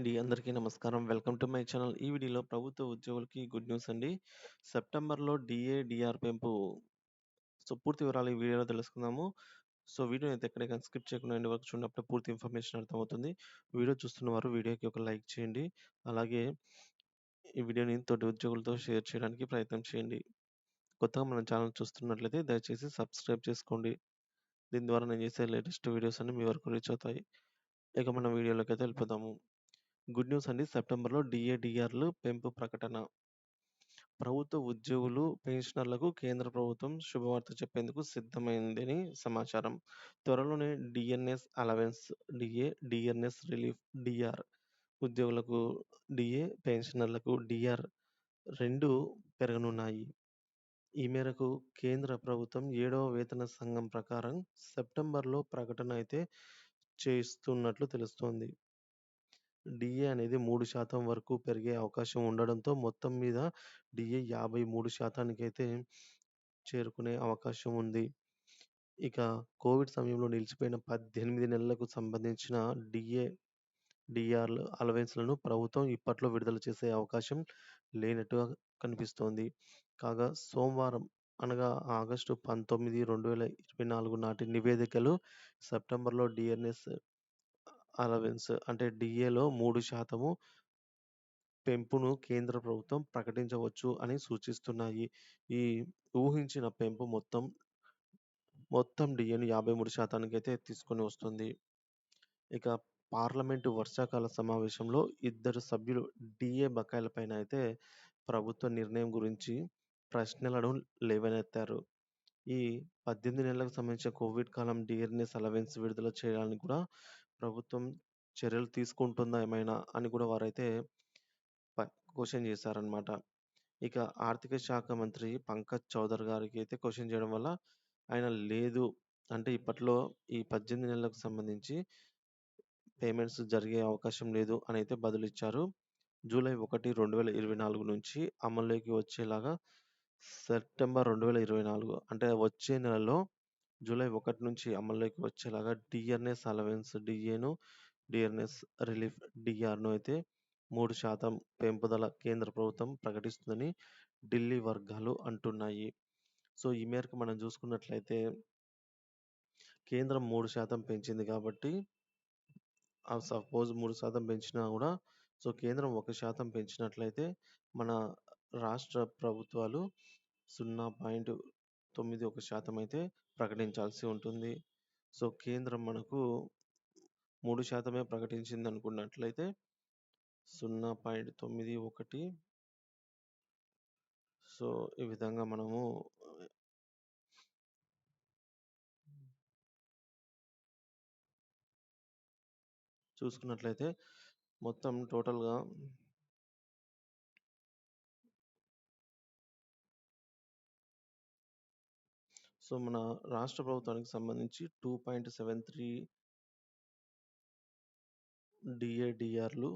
Hi అండి. అందరికీ నమస్కారం. Welcome to my channel. ఈ వీడియోలో ప్రభుత్వ ఉద్యోగులకి గుడ్ న్యూస్ అండి. సెప్టెంబర్‌లో డీఏ, డీఆర్ పెంపు. పూర్తి వివరాలు ఈ వీడియోలో తెలుసుకుందాము. వీడియోని అయితే ఎక్కడికి స్కిప్ చేయకుండా ఎండ్ వరకు చూడనప్పుడే పూర్తి ఇన్ఫర్మేషన్ అర్థమవుతుంది. వీడియో చూస్తున్నవారు వీడియోకి ఒక లైక్ చేయండి. అలాగే ఈ వీడియోని తోటి ఉద్యోగులతో షేర్ చేయడానికి ప్రయత్నం చేయండి. కొత్తగా మన ఛానల్ చూస్తున్నట్లయితే దయచేసి సబ్స్క్రైబ్ చేసుకోండి. దీని ద్వారా నేను చేసే లేటెస్ట్ వీడియోస్ అన్నీ మీ వరకు రీచ్ అవుతాయి. ఇక మనం వీడియోలోకైతే వెళ్ళిపోదాము. గుడ్ న్యూస్ అండి. సెప్టెంబర్‌లో డీఏ, డీఆర్‌లు పెంపు ప్రకటన. ప్రభుత్వ ఉద్యోగులు, పెన్షనర్లకు కేంద్ర ప్రభుత్వం శుభవార్త చెప్పేందుకు సిద్ధమైందని సమాచారం. త్వరలోనే DNS allowance DA, DNS relief DR ఉద్యోగులకు డీఏ, పెన్షనర్లకు డీఆర్ 2 పెరగనున్నాయి. ఈ మేరకు కేంద్ర ప్రభుత్వం 7వ వేతన సంఘం ప్రకారం సెప్టెంబర్‌లో ప్రకటన అయితే చేస్తున్నట్లు తెలుస్తోంది. డీఏ అనేది 3% వరకు పెరిగే అవకాశం ఉండడంతో మొత్తం మీద డీఏ 53% చేరుకునే అవకాశం ఉంది. ఇక కోవిడ్ సమయంలో నిలిచిపోయిన 18 నెలలకు సంబంధించిన డీఏ, డీఆర్‌ల అలవెన్స్‌లను ప్రభుత్వం ఇప్పట్లో విడుదల చేసే అవకాశం లేనట్టుగా కనిపిస్తోంది. కాగా సోమవారం అనగా ఆగస్టు 19, 2024 నాటి నివేదికలు సెప్టెంబర్‌లో డీఎన్ఎస్ అలవెన్స్ అంటే డీఏలో 3% పెంపును కేంద్ర ప్రభుత్వం ప్రకటించవచ్చు అని సూచిస్తున్నాయి. ఈ ఊహించిన పెంపు మొత్తం డీఏను 53%కైతే తీసుకొని వస్తుంది. ఇక పార్లమెంటు వర్షాకాల సమావేశంలో ఇద్దరు సభ్యులు డీఏ బకాయిలపైన అయితే ప్రభుత్వ నిర్ణయం గురించి ప్రశ్నలను లేవనెత్తారు. ఈ 18 నెలలకు సంబంధించిన కోవిడ్ కాలం డీఆర్‌ఎస్ అలవెన్స్ విడుదల చేయడానికి కూడా ప్రభుత్వం చర్యలు తీసుకుంటుందా ఏమైనా అని కూడా వారైతే క్వెషన్ చేశారనమాట. ఇక ఆర్థిక శాఖ మంత్రి పంకజ్ చౌదర్ గారికి అయితే క్వెషన్ చేయడం వల్ల ఆయన లేదు అంటే ఇప్పట్లో ఈ 18 నెలలకు సంబంధించి పేమెంట్స్ జరిగే అవకాశం లేదు అని అయితే బదులిచ్చారు. జూలై 1, 2024 నుంచి అమల్లోకి వచ్చేలాగా సెప్టెంబర్ 2024 అంటే వచ్చే నెలలో జూలై 1 నుంచి అమల్లోకి వచ్చేలాగా డీఆర్‌ఎస్ అలవెన్స్ డీఏను, డీఆర్‌ఎస్ రిలీఫ్ డీఆర్‌ను అయితే 3% పెంపుదల కేంద్ర ప్రభుత్వం ప్రకటిస్తుందని ఢిల్లీ వర్గాలు అంటున్నాయి. ఈ మేరకు మనం చూసుకున్నట్లయితే కేంద్రం 3% పెంచింది కాబట్టి సపోజ్ 3% పెంచినా కూడా కేంద్రం 1% పెంచినట్లయితే మన రాష్ట్ర ప్రభుత్వాలు 0.91% అయితే ప్రకటించాల్సి ఉంటుంది. కేంద్రం మనకు 3% ప్రకటించిందనుకున్నట్లయితే 0.91 ఈ విధంగా మనము చూసుకున్నట్లయితే మొత్తం టోటల్‌గా మన రాష్ట్ర ప్రభుత్వానికి సంబంధించి 2.73 డీఏ, డీఆర్‌లు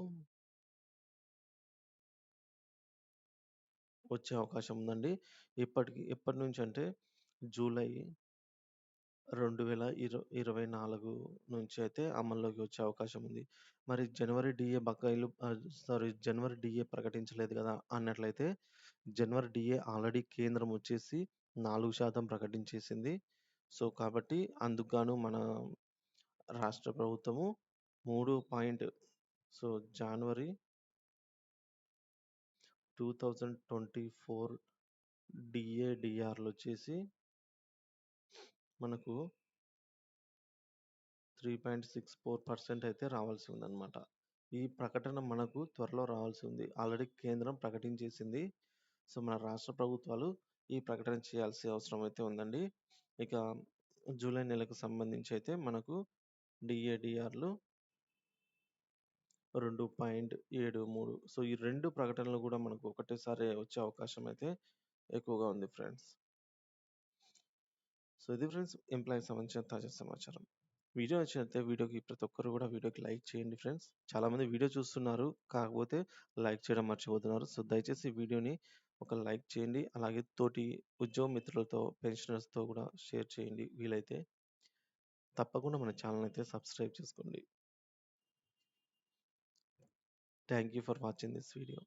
వచ్చే అవకాశం ఉందండి. ఎప్పటి నుంచి అంటే జూలై 2024 నుంచి అయితే అమల్లోకి వచ్చే అవకాశం ఉంది. మరి జనవరి డీఏ ప్రకటించలేదు కదా అన్నట్లయితే జనవరి డీఏ ఆల్రెడీ కేంద్రం వచ్చేసి 4% ప్రకటించేసింది. కాబట్టి అందుకు గాను మన రాష్ట్ర ప్రభుత్వము 3 జనవరి 2024 డీఏ, డీఆర్‌లొచ్చేసి మనకు 3.64% అయితే రావాల్సి ఉందన్నమాట. ఈ ప్రకటన మనకు త్వరలో రావాల్సి ఉంది. ఆల్రెడీ కేంద్రం ప్రకటించేసింది. మన రాష్ట్ర ప్రభుత్వాలు ఈ ప్రకటన చేయాల్సిన అవసరం అయితే ఉందండి. ఇక జూలై నెలకు సంబంధించి అయితే మనకు డీఏ, డీఆర్‌లు 2.73 ఈ 2 ప్రకటనలు కూడా మనకు ఒకటేసారి వచ్చే అవకాశం అయితే ఎక్కువగా ఉంది ఫ్రెండ్స్. ఇది ఫ్రెండ్స్ ఎంప్లాయీకి సంబంధించిన తాజా సమాచారం. వీడియో నచ్చినట్లయితే వీడియోకి ప్రతి ఒక్కరు కూడా వీడియోకి లైక్ చేయండి ఫ్రెండ్స్. చాలామంది వీడియో చూస్తున్నారు. కాకపోతే లైక్ చేయడం మర్చిపోతున్నారు. దయచేసి వీడియోని ఒక లైక్ చేయండి. అలాగే తోటి ఉద్యోగ మిత్రులతో, పెన్షనర్స్‌తో కూడా షేర్ చేయండి వీలైతే. తప్పకుండా మన ఛానల్ అయితే సబ్స్క్రైబ్ చేసుకోండి. Thank you for watching this video.